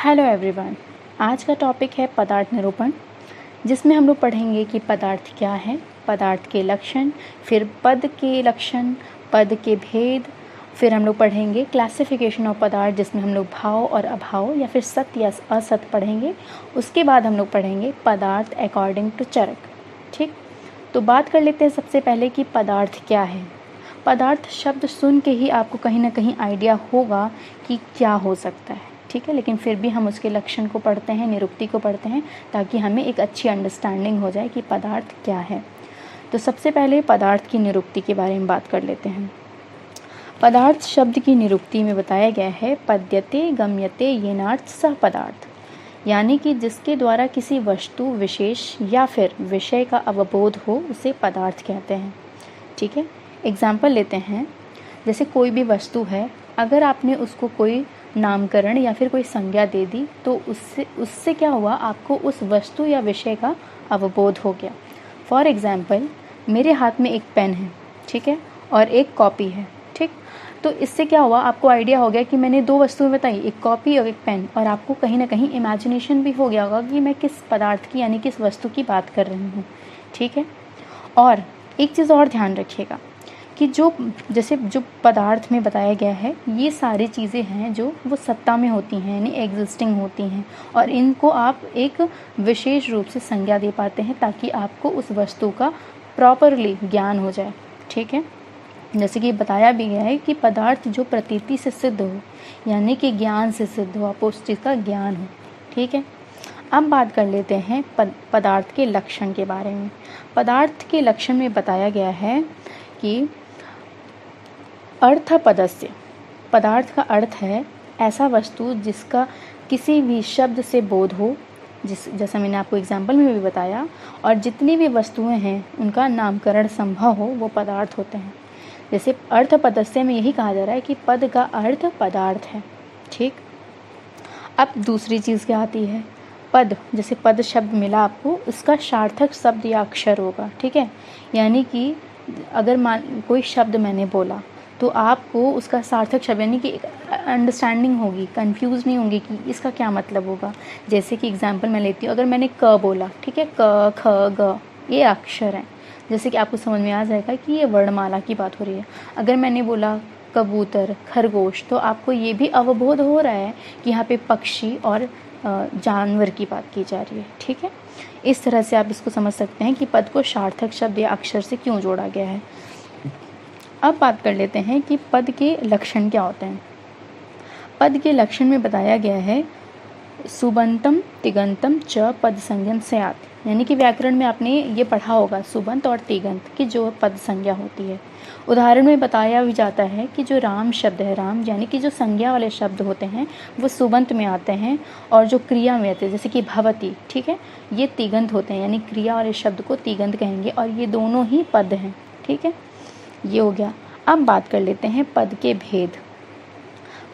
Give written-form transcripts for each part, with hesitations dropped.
Hello everyone. आज का topic है पदार्थ निरूपण, जिसमें हम लोग पढ़ेंगे कि पदार्थ क्या है, पदार्थ के लक्षण, फिर पद के लक्षण, पद के भेद, फिर हम लोग पढ़ेंगे क्लासिफिकेशन ऑफ पदार्थ, जिसमें हम लोग भाव और अभाव या फिर सत्य या असत्य पढ़ेंगे। उसके बाद हम लोग पढ़ेंगे पदार्थ अकॉर्डिंग टू चरक। ठीक, तो बात कर लेते हैं सबसे पहले कि पदार्थ क्या है। पदार्थ शब्द सुन के ही आपको कहीं ना कहीं आइडिया होगा कि क्या हो सकता है, ठीक है, लेकिन फिर भी हम उसके लक्षण को पढ़ते हैं, निरुक्ति को पढ़ते हैं, ताकि हमें एक अच्छी अंडरस्टैंडिंग हो जाए कि पदार्थ क्या है। तो सबसे पहले पदार्थ की निरुक्ति के बारे में बात कर लेते हैं। पदार्थ शब्द की निरुक्ति में बताया गया है पद्यते गम्यते येनार्थ सह पदार्थ, यानी कि जिसके द्वारा किसी वस्तु विशेष या फिर विषय का अवबोध हो उसे पदार्थ कहते हैं। ठीक है, एग्जाम्पल लेते हैं। जैसे कोई भी वस्तु है, अगर आपने उसको कोई नामकरण या फिर कोई संज्ञा दे दी तो उससे क्या हुआ, आपको उस वस्तु या विषय का अवबोध हो गया। फॉर एग्जाम्पल, मेरे हाथ में एक पेन है, ठीक है, और एक कॉपी है। ठीक, तो इससे क्या हुआ, आपको आइडिया हो गया कि मैंने दो वस्तुएं बताई, एक कॉपी और एक पेन, और आपको कहीं ना कहीं इमेजिनेशन भी हो गया होगा कि मैं किस पदार्थ की यानी किस वस्तु की बात कर रही हूँ। ठीक है, और एक चीज़ और ध्यान रखिएगा कि जो पदार्थ में बताया गया है, ये सारी चीज़ें हैं जो वो सत्ता में होती हैं, यानी एग्जिस्टिंग होती हैं, और इनको आप एक विशेष रूप से संज्ञा दे पाते हैं ताकि आपको उस वस्तु का प्रॉपरली ज्ञान हो जाए। ठीक है, जैसे कि बताया भी गया है कि पदार्थ जो प्रतीति से सिद्ध हो, यानी कि ज्ञान से सिद्ध हो, आपको उस चीज़ का ज्ञान हो। ठीक है, अब बात कर लेते हैं पदार्थ के लक्षण के बारे में। पदार्थ के लक्षण में बताया गया है कि अर्थ पदस्य, पदार्थ का अर्थ है ऐसा वस्तु जिसका किसी भी शब्द से बोध हो, जैसा मैंने आपको एग्जाम्पल में भी बताया, और जितनी भी वस्तुएं हैं उनका नामकरण संभव हो, वो पदार्थ होते हैं। जैसे अर्थ पदस्य में यही कहा जा रहा है कि पद का अर्थ पदार्थ है। ठीक, अब दूसरी चीज़ क्या आती है, पद। जैसे पद शब्द मिला आपको, उसका सार्थक शब्द या अक्षर होगा। ठीक है, यानी कि अगर कोई शब्द मैंने बोला तो आपको उसका सार्थक शब्द यानी कि एक अंडरस्टैंडिंग होगी, कंफ्यूज नहीं होंगे कि इसका क्या मतलब होगा। जैसे कि एग्जांपल मैं लेती हूँ, अगर मैंने क बोला, ठीक है, क ख ग ये अक्षर हैं, जैसे कि आपको समझ में आ जाएगा कि ये वर्णमाला की बात हो रही है। अगर मैंने बोला कबूतर, खरगोश, तो आपको ये भी अवबोध हो रहा है कि यहाँ पे पक्षी और जानवर की बात की जा रही है। ठीक है, इस तरह से आप इसको समझ सकते हैं कि पद को सार्थक शब्द या अक्षर से क्यों जोड़ा गया है। अब बात कर लेते हैं कि पद के लक्षण क्या होते हैं। पद के लक्षण में बताया गया है सुबंतम तिगंतम च पद संज्ञम स्यात्, यानी कि व्याकरण में आपने ये पढ़ा होगा सुबंत और तिगंत की जो पद संज्ञा होती है। उदाहरण में बताया भी जाता है कि जो राम शब्द है, राम यानी कि जो संज्ञा वाले शब्द होते हैं वो सुबंत में आते हैं, और जो क्रिया में आते हैं जैसे कि भवती, ठीक है, ये तिगंत होते हैं, यानी क्रिया वाले शब्द को तिगंत कहेंगे, और ये दोनों ही पद हैं। ठीक है, ये हो गया। अब बात कर लेते हैं पद के भेद।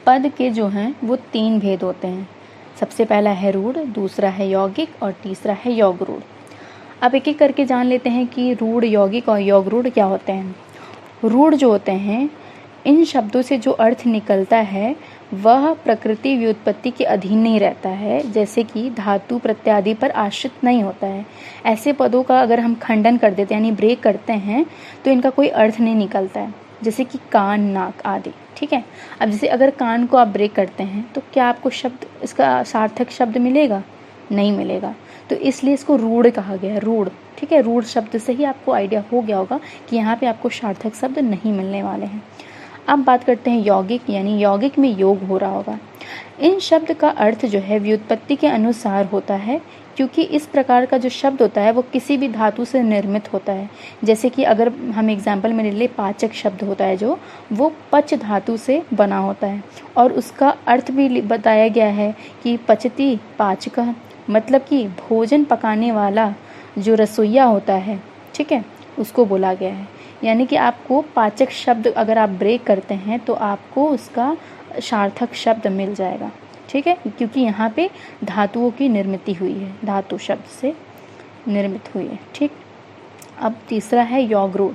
पद के जो हैं वो 3 भेद होते हैं। सबसे पहला है रूढ़, दूसरा है यौगिक, और तीसरा है योग रूढ़। अब एक एक करके जान लेते हैं कि रूढ़, यौगिक और योग रूढ़ क्या होते हैं। रूढ़ जो होते हैं, इन शब्दों से जो अर्थ निकलता है वह प्रकृति व्युत्पत्ति के अधीन नहीं रहता है, जैसे कि धातु प्रत्यादि पर आश्रित नहीं होता है। ऐसे पदों का अगर हम खंडन कर देते हैं यानी ब्रेक करते हैं तो इनका कोई अर्थ नहीं निकलता है, जैसे कि कान, नाक आदि। ठीक है, अब जैसे अगर कान को आप ब्रेक करते हैं तो क्या आपको शब्द, इसका सार्थक शब्द मिलेगा? नहीं मिलेगा। तो इसलिए इसको रूढ़ कहा गया है, रूढ़। ठीक है, रूढ़ शब्द से ही आपको आइडिया हो गया होगा कि यहाँ पे आपको सार्थक शब्द नहीं मिलने वाले हैं। अब बात करते हैं यौगिक, यानी यौगिक में योग हो रहा होगा। इन शब्द का अर्थ जो है व्युत्पत्ति के अनुसार होता है, क्योंकि इस प्रकार का जो शब्द होता है वो किसी भी धातु से निर्मित होता है। जैसे कि अगर हम एग्जाम्पल में ले ले, पाचक शब्द होता है जो, वो पच धातु से बना होता है, और उसका अर्थ भी बताया गया है कि पचती पाचक, मतलब कि भोजन पकाने वाला जो रसोइया होता है, ठीक है, उसको बोला गया है। यानी कि आपको पाचक शब्द अगर आप ब्रेक करते हैं तो आपको उसका सार्थक शब्द मिल जाएगा। ठीक है, क्योंकि यहाँ पे धातुओं की निर्मित हुई है, धातु शब्द से निर्मित हुई है। ठीक, अब तीसरा है योग रूढ़।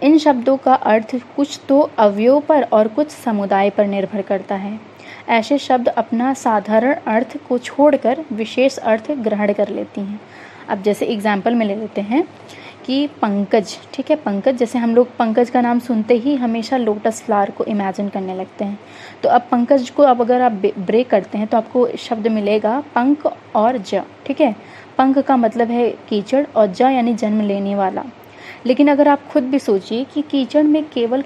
इन शब्दों का अर्थ कुछ तो अवयव पर और कुछ समुदाय पर निर्भर करता है। ऐसे शब्द अपना साधारण अर्थ को छोड़कर विशेष अर्थ ग्रहण कर लेती हैं। अब जैसे एग्जाम्पल में ले लेते हैं कि पंकज, ठीक है, पंकज, जैसे हम लोग पंकज का नाम सुनते ही हमेशा लोटस फ्लावर को इमेजिन करने लगते हैं। तो अब पंकज को अब अगर आप ब्रेक करते हैं तो आपको शब्द मिलेगा पंक और ज, ठीक है। पंक का मतलब है कीचड़ और ज यानी जन्म लेने वाला। लेकिन अगर आप खुद भी सोचिए कि कीचड़ में केवल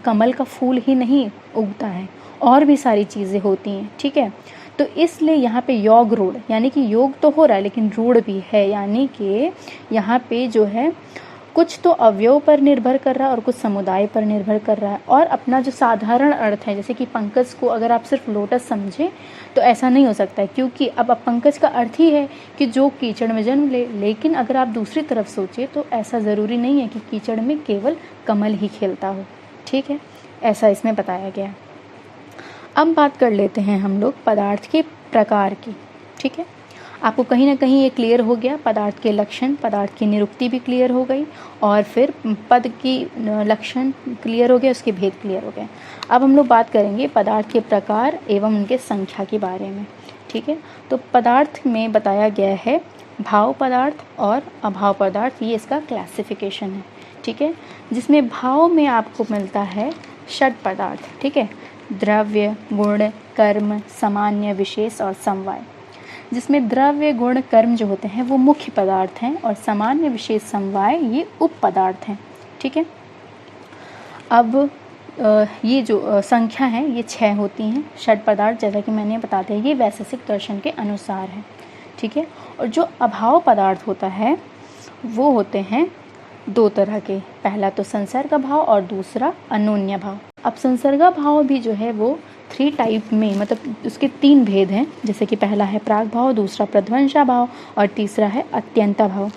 कमल का फूल ही नहीं उगता है, और भी सारी चीज़ें होती हैं, ठीक है। तो इसलिए यहाँ पे योग रूढ़, यानी कि योग तो हो रहा है लेकिन रूढ़ भी है, यानी कि यहाँ पे जो है कुछ तो अवयव पर निर्भर कर रहा है और कुछ समुदाय पर निर्भर कर रहा है। और अपना जो साधारण अर्थ है, जैसे कि पंकज को अगर आप सिर्फ लोटस समझें तो ऐसा नहीं हो सकता है, क्योंकि अब पंकज का अर्थ ही है कि जो कीचड़ में जन्म ले। लेकिन अगर आप दूसरी तरफ सोचें तो ऐसा ज़रूरी नहीं है कि कीचड़ में केवल कमल ही खिलता हो, ठीक है, ऐसा इसमें बताया गया। अब बात कर लेते हैं हम लोग पदार्थ के प्रकार की, ठीक है। आपको कहीं ना कहीं ये क्लियर हो गया, पदार्थ के लक्षण, पदार्थ की निरुक्ति भी क्लियर हो गई, और फिर पद की लक्षण क्लियर हो गया, उसके भेद क्लियर हो गए। अब हम लोग बात करेंगे पदार्थ के प्रकार एवं उनके संख्या के बारे में, ठीक है। तो पदार्थ में बताया गया है भाव पदार्थ और अभाव पदार्थ, ये इसका क्लासिफिकेशन है, ठीक है। जिसमें भाव में आपको मिलता है षट पदार्थ, ठीक है, द्रव्य, गुण, कर्म, सामान्य, विशेष और समवाय। जिसमें द्रव्य, गुण, कर्म जो होते हैं वो मुख्य पदार्थ हैं और सामान्य, विशेष, समवाय ये उप पदार्थ हैं, ठीक है। अब ये जो संख्या है ये 6 होती हैं। षट पदार्थ जैसा कि मैंने बता दिया ये वैशेषिक दर्शन के अनुसार है, ठीक है। और जो अभाव पदार्थ होता है वो होते हैं 2 तरह के, पहला तो संसर्ग भाव और दूसरा अन्योन्य भाव। अब संसर्ग भाव भी जो है वो 3 टाइप में, मतलब उसके 3 भेद हैं, जैसे कि पहला है प्राग भाव, दूसरा प्रध्वंसा भाव और तीसरा है अत्यंता भाव।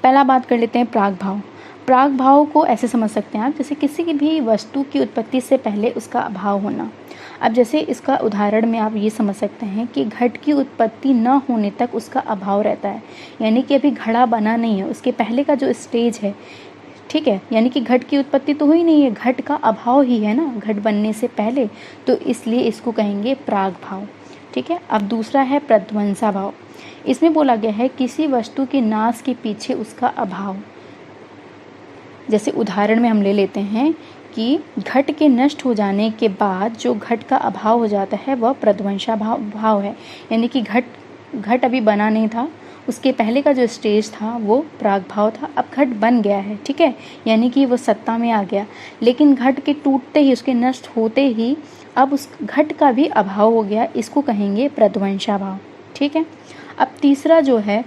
पहला बात कर लेते हैं प्राग भाव। प्राग भाव को ऐसे समझ सकते हैं आप, जैसे किसी की भी वस्तु की उत्पत्ति से पहले उसका अभाव होना। अब जैसे इसका उदाहरण में आप ये समझ सकते हैं कि घट की उत्पत्ति न होने तक उसका अभाव रहता है, यानी कि अभी घड़ा बना नहीं है, उसके पहले का जो स्टेज है, ठीक है, यानी कि घट की उत्पत्ति तो हुई नहीं है, घट का अभाव ही है ना, घट बनने से पहले, तो इसलिए इसको कहेंगे प्राग भाव, ठीक है। अब दूसरा है प्रध्वंसा भाव। इसमें बोला गया है किसी वस्तु के नाश के पीछे उसका अभाव। जैसे उदाहरण में हम ले लेते हैं कि घट के नष्ट हो जाने के बाद जो घट का अभाव हो जाता है वह प्रध्वंसा भाव है, यानी कि घट अभी बना नहीं था, उसके पहले का जो स्टेज था वो प्राग भाव था। अब घट बन गया है, ठीक है, यानी कि वो सत्ता में आ गया, लेकिन घट के टूटते ही, उसके नष्ट होते ही अब उस घट का भी अभाव हो गया, इसको कहेंगे प्रध्वंसा भाव, ठीक है। अब तीसरा जो है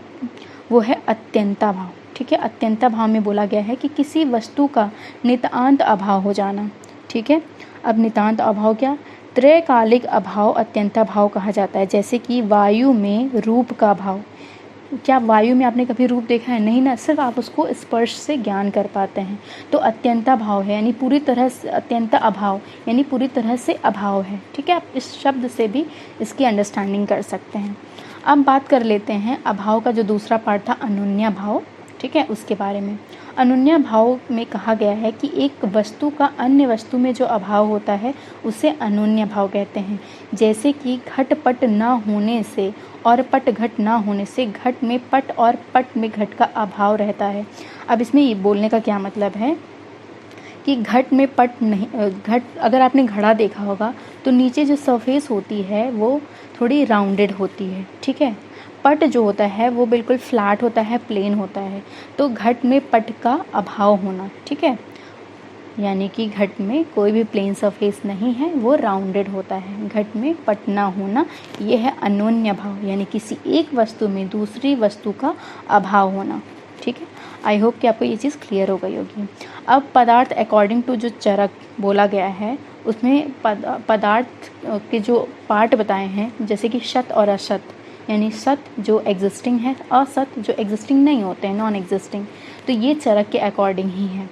वो है अत्यंता भाव, ठीक है। अत्यंता भाव में बोला गया है कि किसी वस्तु का नितांत अभाव हो जाना, ठीक है। अब नितांत अभाव क्या, त्रैकालिक अभाव अत्यंता भाव कहा जाता है। जैसे कि वायु में रूप का अभाव, क्या वायु में आपने कभी रूप देखा है? नहीं ना, सिर्फ आप उसको स्पर्श से ज्ञान कर पाते हैं। तो अत्यंता भाव है, यानी पूरी तरह से, अत्यंता अभाव यानी पूरी तरह से अभाव है, ठीक है। आप इस शब्द से भी इसकी अंडरस्टैंडिंग कर सकते हैं। अब बात कर लेते हैं अभाव का जो दूसरा पार्ट था अनन्य भाव, ठीक है, उसके बारे में। अनन्य भाव में कहा गया है कि एक वस्तु का अन्य वस्तु में जो अभाव होता है उसे अनन्य भाव कहते हैं। जैसे कि घट पट न होने से और पट घट ना होने से घट में पट और पट में घट का अभाव रहता है। अब इसमें ये बोलने का क्या मतलब है कि घट में पट नहीं, घट अगर आपने घड़ा देखा होगा तो नीचे जो सरफेस होती है वो थोड़ी राउंडेड होती है, ठीक है। पट जो होता है वो बिल्कुल फ्लैट होता है, प्लेन होता है। तो घट में पट का अभाव होना, ठीक है, यानी कि घट में कोई भी प्लेन सरफेस नहीं है, वो राउंडेड होता है। घट में पट ना होना, ये है अनन्य भाव, यानी किसी एक वस्तु में दूसरी वस्तु का अभाव होना, ठीक है। आई होप कि आपको ये चीज़ क्लियर हो गई होगी। अब पदार्थ अकॉर्डिंग टू जो चरक बोला गया है उसमें पदार्थ के जो पार्ट बताए हैं, जैसे कि सत और असत, यानी सत जो एग्जिस्टिंग है, असत जो एग्जिस्टिंग नहीं होते हैं, नॉन एग्जिस्टिंग, तो ये चरक के अकॉर्डिंग ही है,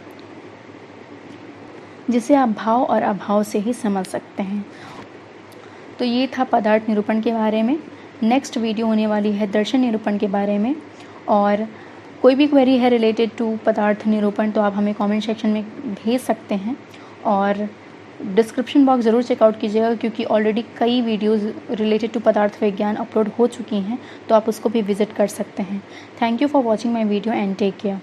जिसे आप भाव और अभाव से ही समझ सकते हैं। तो ये था पदार्थ निरूपण के बारे में। नेक्स्ट वीडियो होने वाली है दर्शन निरूपण के बारे में, और कोई भी क्वेरी है रिलेटेड टू पदार्थ निरूपण तो आप हमें कमेंट सेक्शन में भेज सकते हैं। और डिस्क्रिप्शन बॉक्स ज़रूर चेकआउट कीजिएगा, क्योंकि ऑलरेडी कई वीडियोज़ रिलेटेड टू पदार्थ विज्ञान अपलोड हो चुकी हैं, तो आप उसको भी विज़िट कर सकते हैं। Thank you for watching my video and take care.